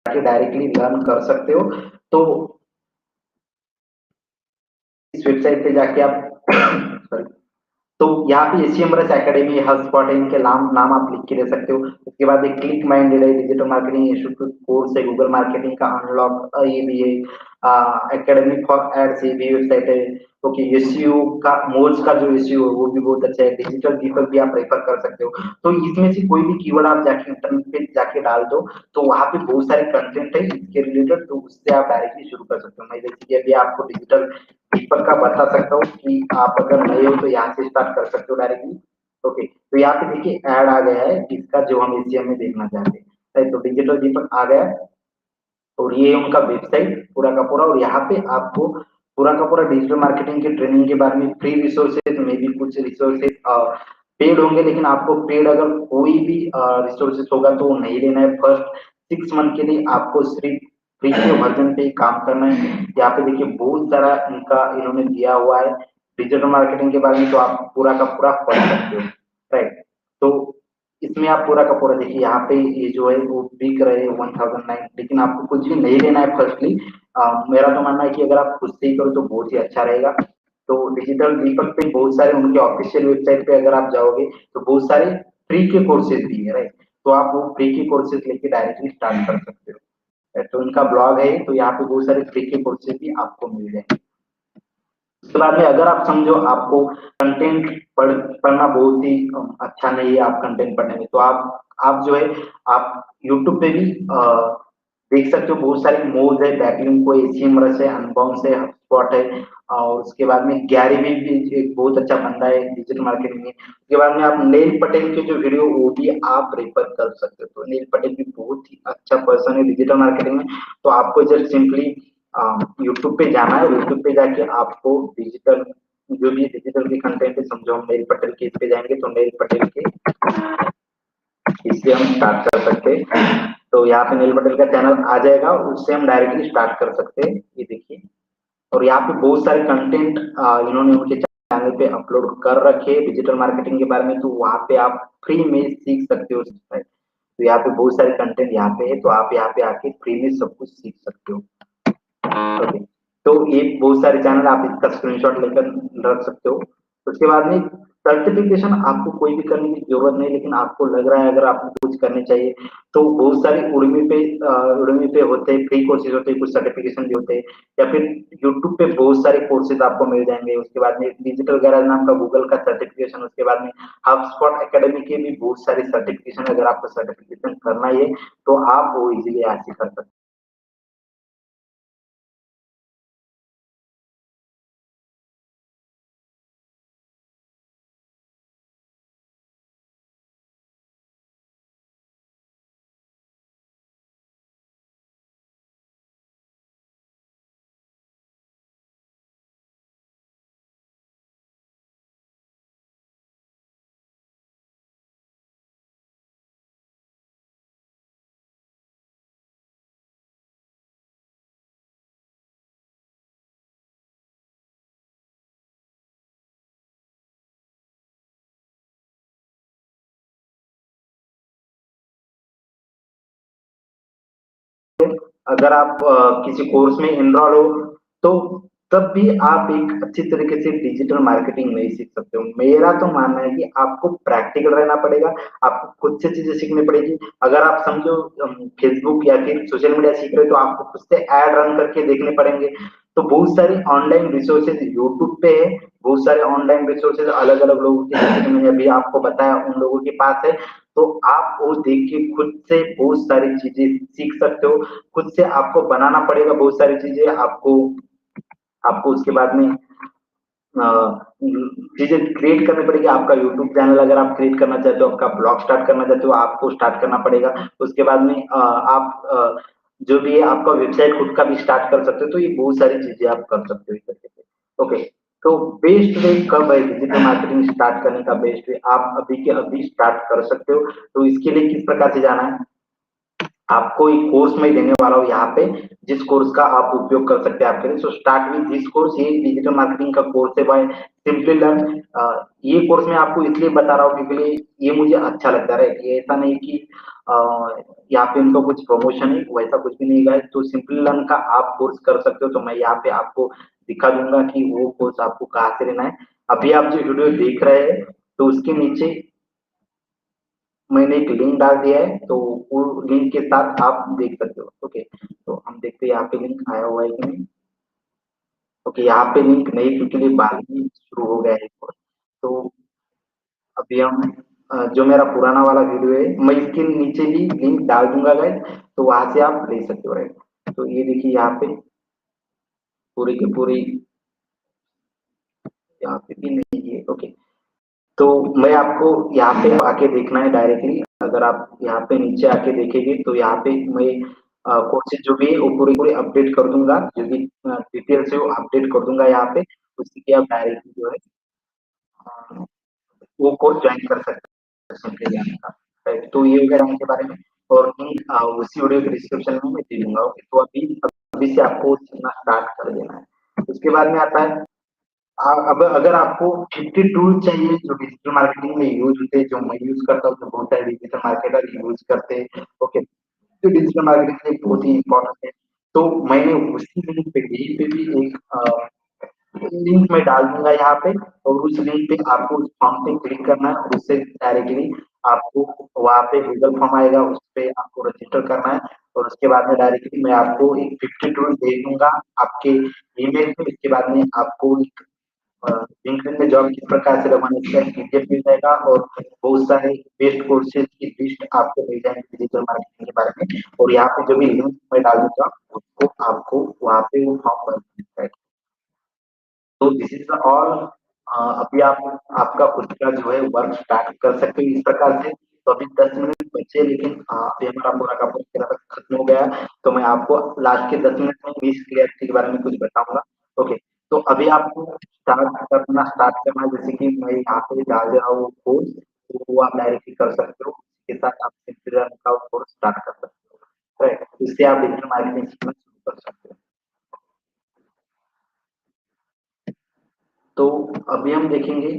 डायरेक्टली लर्न कर सकते हो। तो इस वेबसाइट पे जाके आप सॉरी, तो यहाँ पे एसीएमएस एकेडमी, हबस्पॉट, इनके नाम आप लिख के दे सकते हो। उसके बाद एक क्लिक माइंडेड है, डिजिटल मार्केटिंग इंस्टीट्यूट कोर्स है, गूगल मार्केटिंग का अनलॉक ये भी है, एकेडमी फॉर एड्स ये भी वेबसाइट है। ओके, एसईओ का, मोज का जो एसईओ है वो भी बहुत अच्छा है। डिजिटल दीपक भी आप रेफर कर सकते हो। तो इसमें से कोई भी कीवर्ड आप जाके इंटरनेट पे जाके डाल दो, तो वहां पे बहुत सारे कंटेंट है इसके रिलेटेड, तो उससे आप डायरेक्टली शुरू कर सकते हो। मैं जैसे कि अभी आपको डिजिटल दीपक का बता सकता हूँ कि आप अगर नए हो तो यहाँ से स्टार्ट कर सकते हो डायरेक्टली। ओके, तो यहाँ पे देखिए ऐड आ गया है इसका, जो हम एसीएम में देखना चाहते हैं, right? तो डिजिटल दीपक आ गया और ये उनका वेबसाइट पूरा का पूरा, और यहाँ पे आपको पूरा का पूरा डिजिटल मार्केटिंग के ट्रेनिंग के बारे में फ्री रिसोर्सेज में भी कुछ रिसोर्सेज पेड होंगे, लेकिन आपको पेड अगर कोई भी रिसोर्सेज होगा तो वो नहीं लेना है। फर्स्ट 6 मंथ के लिए आपको सिर्फ फ्री के वर्जन पे ही काम करना है। यहाँ पे देखिए बहुत सारा इनका इन्होंने दिया हुआ है डिजिटल मार्केटिंग के बारे में, तो आप पूरा का पूरा पढ़ सकते हो, राइट? तो इसमें आप पूरा का पूरा देखिए, यहाँ पे ये जो है वो बिक रहे हैं 1009, लेकिन आपको कुछ भी नहीं लेना है फर्स्टली। मेरा तो मानना है कि अगर आप खुद से ही करो तो बहुत ही अच्छा रहेगा। तो डिजिटल दीपक पे बहुत सारे उनके ऑफिशियल वेबसाइट पे अगर आप जाओगे तो बहुत सारे फ्री के कोर्सेज भी है, राइट? तो आप वो फ्री के कोर्सेज लेके डायरेक्टली स्टार्ट कर सकते हो। तो उनका ब्लॉग है, तो यहाँ पे बहुत सारे फ्री के कोर्सेज भी आपको मिल जाएंगे। उसके बाद में अगर आप समझो आपको कंटेंट पढ़ना बहुत ही अच्छा नहीं है, आप कंटेंट पढ़ने में, तो आप जो है आप यूट्यूब पे भी देख सकते हो। बहुत सारे मोज है, बैकलिंक को, एसीएमएस है, अनबाउंस है, हबस्पॉट है, और उसके बाद में गैरी भी एक बहुत अच्छा बंदा है डिजिटल मार्केटिंग में। उसके बाद में आप नील पटेल के जो वीडियो वो भी आप रेफर कर सकते हो। तो नील पटेल भी बहुत ही अच्छा पर्सन है डिजिटल मार्केटिंग में। तो आपको जस्ट सिंपली यूट्यूब पे जाना है, यूट्यूब पे जाके आपको डिजिटल जो भी डिजिटल के कंटेंट है, समझो हम नेल पटेल के इस पे जाएंगे तो नेल पटेल के इससे हम स्टार्ट कर सकते हैं। तो यहाँ पे नेल पटेल का चैनल आ जाएगा, उससे हम डायरेक्टली स्टार्ट कर सकते हैं। ये देखिए, और यहाँ पे बहुत सारे कंटेंट इन्होंने उनके चैनल पे अपलोड कर रखे हैं डिजिटल मार्केटिंग के बारे में, तो वहाँ पे आप फ्री में सीख सकते हो। तो यहाँ पे बहुत सारे कंटेंट यहाँ पे है, तो आप यहाँ पे आके फ्री में सब कुछ सीख सकते हो। ओके, तो ये बहुत सारे चैनल आप इसका स्क्रीनशॉट लेकर रख सकते हो। उसके बाद में सर्टिफिकेशन आपको कोई भी करने की जरूरत नहीं, लेकिन आपको लग रहा है अगर आपको कुछ करने चाहिए तो बहुत सारे उड़मी पे होते हैं, फ्री कोर्सेज होते हैं, कुछ सर्टिफिकेशन भी होते हैं, या फिर यूट्यूब पे बहुत सारे कोर्सेज आपको मिल जाएंगे। उसके बाद में डिजिटल गैराज नाम का गूगल का सर्टिफिकेशन, उसके बाद में हबस्पॉट एकेडमी के भी बहुत सारे सर्टिफिकेशन, अगर आपको सर्टिफिकेशन करना है तो आप वो इजीली आज से कर सकते हैं। अगर आप किसी कोर्स में इनरोल हो तो तब भी आप एक अच्छी तरीके से डिजिटल मार्केटिंग नहीं सीख सकते हो। मेरा तो मानना है कि आपको प्रैक्टिकल रहना पड़ेगा, आपको खुद से चीजें सीखनी पड़ेगी। अगर आप समझो फेसबुक या फिर सोशल मीडिया सीख रहे हो तो आपको खुद से ऐड रन करके देखने पड़ेंगे। तो बहुत सारी ऑनलाइन रिसोर्सेज यूट्यूब पे है, बहुत सारे ऑनलाइन रिसोर्सेज अलग अलग लोगों के, जैसे कि मैंने अभी आपको बताया उन लोगों के पास है। तो आप वो देख के खुद से बहुत सारी चीजें सीख सकते हो। खुद से आपको बनाना पड़ेगा बहुत सारी चीजें, आपको आपको उसके बाद में चीजें क्रिएट करनी पड़ेगी। आपका यूट्यूब चैनल अगर आप क्रिएट करना चाहते हो, आपका ब्लॉग स्टार्ट करना चाहते हो, आपको स्टार्ट करना पड़ेगा। उसके बाद में आप जो भी है आपका वेबसाइट खुद का भी स्टार्ट कर सकते हो। तो ये बहुत सारी चीजें आप कर सकते हो इस तरीके से। ओके, तो बेस्ट वे कब है डिजिटल मार्केटिंग स्टार्ट करने का? बेस्ट वे आप अभी के अभी स्टार्ट कर सकते हो। तो इसके लिए किस प्रकार से जाना है, आपको एक कोर्स मैं देने वाला हूँ यहाँ पे, जिस कोर्स का आप उपयोग कर सकते हैं आपके लिए। So start with this course, ये डिजिटल मार्केटिंग का कोर्स है बाय सिंपली लर्न। ये कोर्स मैं आपको इसलिए बता रहा हूँ क्योंकि ये मुझे अच्छा लगता है। ये ऐसा नहीं कि यहाँ पे इनका कुछ प्रमोशन है, वैसा कुछ भी नहीं है। तो सिंपली लर्न का आप कोर्स कर सकते हो। तो मैं यहाँ पे आपको दिखा दूंगा कि वो कोर्स आपको कहाँ से लेना है। अभी आप जो वीडियो देख रहे हैं तो उसके नीचे मैंने एक लिंक डाल दिया है, तो वो लिंक के साथ आप देख सकते हो। ओके, तो हम देखते हैं यहाँ पे लिंक आया हुआ है कि नहीं। ओके, यहाँ पे लिंक नहीं, क्योंकि ये बाद ही शुरू हो गया है कोर्स। तो अभी हम जो मेरा पुराना वाला वीडियो है मैं इसके नीचे भी लिंक डाल दूंगा गाइस, तो वहां से आप ले सकते हो, राइट। तो ये देखिए यहाँ पे पूरी की पूरी, यहाँ पे भी नहीं है। ओके, तो मैं आपको यहाँ पे आके देखना है डायरेक्टली। अगर आप यहाँ पे नीचे आके देखेंगे तो यहाँ पे मैं कोर्सेज जो भी है वो पूरे पूरे अपडेट कर दूंगा, जो भी डिटेल्स है वो अपडेट कर दूंगा यहाँ पे। उसके लिए आप डायरेक्टली जो है अ, वो कोर्स ज्वाइन कर सकते हैं सिंपली जाने का, राइट। तो ये हो गया के बारे में। और लिंक उसी वीडियो के डिस्क्रिप्शन में मैं दे दूंगा। ओके, तो अभी अभी से आपको सीखना स्टार्ट कर देना है। उसके बाद में आता है अब अगर आपको 50 टूल चाहिए जो डिजिटल मार्केटिंग में यूज होते हैं, जो मैं यूज करता हूँ, जो बहुत सारे डिजिटल मार्केटर यूज करते हैं। ओके, तो डिजिटल मार्केटिंग के लिए बहुत ही इंपॉर्टेंट है। तो मैंने उसी लिंक पे यहीं पे भी एक लिंक में डाल दूंगा यहाँ पे, और उस लिंक पे आपको उस फॉर्म पे क्लिक करना है और उससे डायरेक्टली आपको वहाँ पे गूगल फॉर्म आएगा, उस पे आपको रजिस्टर करना है। और उसके बाद में डायरेक्टली मैं आपको एक 50 टूल दे दूंगा आपके ईमेल पे। इसके बाद में आपको एक लिंक्डइन में जॉब किस प्रकार से लगवाने का पीडीएफ मिल जाएगा, और बहुत सारे बेस्ट कोर्सेज की लिस्ट आपको मिल जाएंगे डिजिटल मार्केटिंग के बारे में। और यहाँ पे जो भी लिंक मैं डाल दूंगा उसको आपको वहाँ पे वो फॉर्म भर है। तो दिस इज ऑल। अभी आप आपका खुद का जो है वर्क स्टार्ट कर सकते हो इस प्रकार से। तो अभी 10 मिनट बचे, लेकिन अभी हमारा पूरा का पूरा सिलेबस खत्म हो गया है। तो मैं आपको लास्ट के 10 मिनट में मिस क्लियरिटी के बारे में कुछ बताऊंगा। ओके, तो अभी आपको स्टार्ट करना है, जैसे कि मैं यहाँ पे डाल दे रहा हूँ कोर्स, तो वो आप डायरेक्टली कर सकते हो। इसके साथ आप सिंपल का कोर्स स्टार्ट कर सकते हो, राइट। इससे आप डिजिटल मार्केटिंग सीखना शुरू कर सकते हो। तो अभी हम देखेंगे,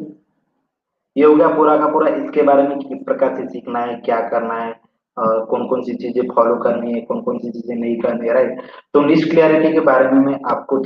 ये हो गया पूरा का पूरा इसके बारे में कि किस प्रकार से सीखना है, क्या करना है, कौन कौन सी चीजें फॉलो करनी है, कौन कौन सी चीजें नहीं करनी है, राइट। तो लिस्ट क्लियरिटी के बारे में मैं आपको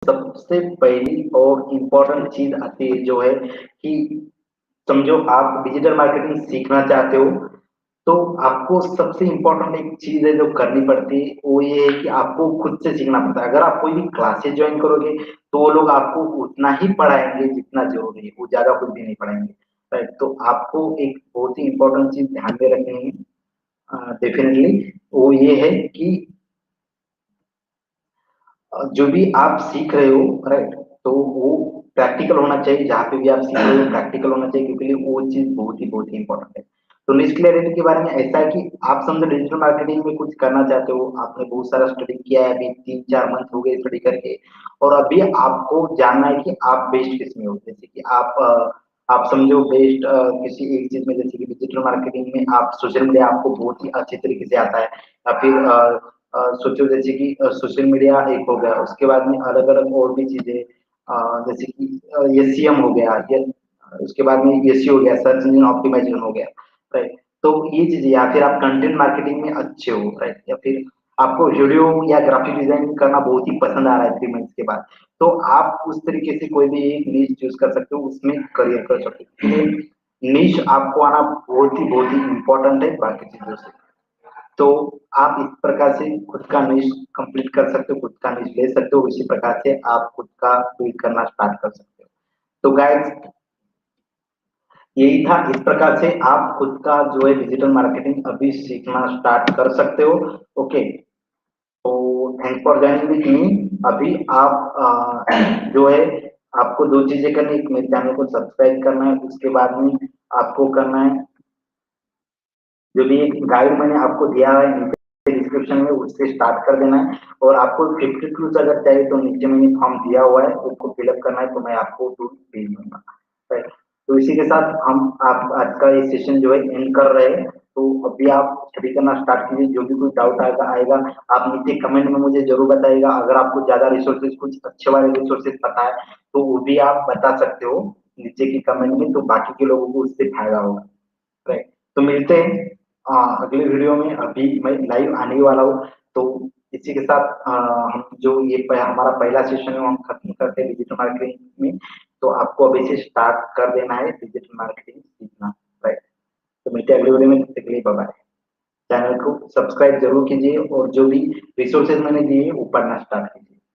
सबसे पहली और इम्पोर्टेंट चीज आती है जो है कि समझो आप डिजिटल मार्केटिंग सीखना चाहते हो, तो आपको सबसे इम्पोर्टेंट एक चीज है जो करनी पड़ती है, वो ये है कि आपको खुद से सीखना पड़ता है। अगर आप कोई भी क्लासेस ज्वाइन करोगे तो वो लोग आपको उतना ही पढ़ाएंगे जितना जरूरी है, वो ज्यादा कुछ भी नहीं पढ़ाएंगे, राइट। तो आपको एक बहुत ही इम्पोर्टेंट चीज ध्यान में रखनी है डेफिनेटली, वो ये है कि जो भी आप सीख रहे हो, राइट, तो वो प्रैक्टिकल होना चाहिए। जहाँ पे भी आप सीख रहे हो प्रैक्टिकल होना चाहिए, क्योंकि वो चीज बहुत ही इंपॉर्टेंट है। तो निश क्लियरिटी के बारे में ऐसा है कि आप समझो डिजिटल मार्केटिंग में कुछ करना चाहते हो, आपने बहुत सारा स्टडी किया है, अभी 3-4 मंथ हो गए स्टडी करके, और अभी आपको जानना है कि आप बेस्ट किस में हो। जैसे कि आप आप समझो बेस्ट किसी एक चीज में, जैसे कि डिजिटल मार्केटिंग में आप सोशल मीडिया आपको बहुत ही अच्छे तरीके से आता है, या फिर सोचो जैसे कि सोशल मीडिया एक हो गया, उसके बाद में अलग अलग और भी चीजें जैसे कि एसईएम हो गया, या उसके बाद में एसईओ हो गया, सर्च इंजन ऑप्टिमाइजेशन हो गया, राइट। तो ये चीजें, या फिर आप कंटेंट मार्केटिंग में अच्छे हो, राइट, या फिर आपको वीडियो या ग्राफिक डिजाइनिंग करना बहुत ही पसंद आ रहा है 3 मंथ्स के बाद, तो आप उस तरीके से कोई भी एक नीश चूज कर सकते हो, उसमें करियर कर सकते हो। नीश आपको आना बहुत ही इम्पोर्टेंट है बाकी चीजों से। तो आप इस प्रकार से खुद का नीश कंप्लीट कर सकते हो, खुद का नीश ले सकते हो, इसी प्रकार से आप खुद का बिल्ड करना स्टार्ट कर सकते हो। तो गाइस, यही था, इस प्रकार से आप खुद का जो है डिजिटल मार्केटिंग अभी सीखना स्टार्ट कर सकते हो। ओके, तो thank for joining with me. अभी आप जो है आपको दो चीजें करनी, एक मेरे चैनल को सब्सक्राइब करना है, उसके बाद में आपको करना है जो भी एक गाइड मैंने आपको दिया है नीचे डिस्क्रिप्शन में, उससे स्टार्ट कर देना है। और आपको 50 टूल्स अगर चाहिए तो नीचे मैंने फॉर्म दिया हुआ है, उसको फिलअप करना है, तो मैं आपको टूल भेज दूंगा, राइट। तो इसी के साथ हम आप आज का ये सेशन जो है एंड कर रहे हैं। तो अभी आप स्टडी करना स्टार्ट कीजिए, जो भी कोई डाउट आएगा आएगा आप नीचे कमेंट में मुझे जरूर बताइएगा। अगर आपको ज्यादा रिसोर्सेज, कुछ अच्छे वाले रिसोर्सेज पता है तो वो भी आप बता सकते हो नीचे की कमेंट में, तो बाकी के लोगों को उससे फायदा होगा, राइट। तो मिलते हैं अगले वीडियो में। अभी मैं लाइव आने वाला हूँ, तो इसी के साथ हम जो ये हमारा पहला सेशन है वो हम खत्म करते हैं डिजिटल मार्केटिंग में। तो आपको अभी से स्टार्ट कर देना है डिजिटल मार्केटिंग सीखना, राइट। तो मिलते हैं अगले वीडियो में, तब तक के लिए बाय बाय। चैनल को सब्सक्राइब जरूर कीजिए, और जो भी रिसोर्सेज मैंने दिए वो पढ़ना स्टार्ट कीजिए।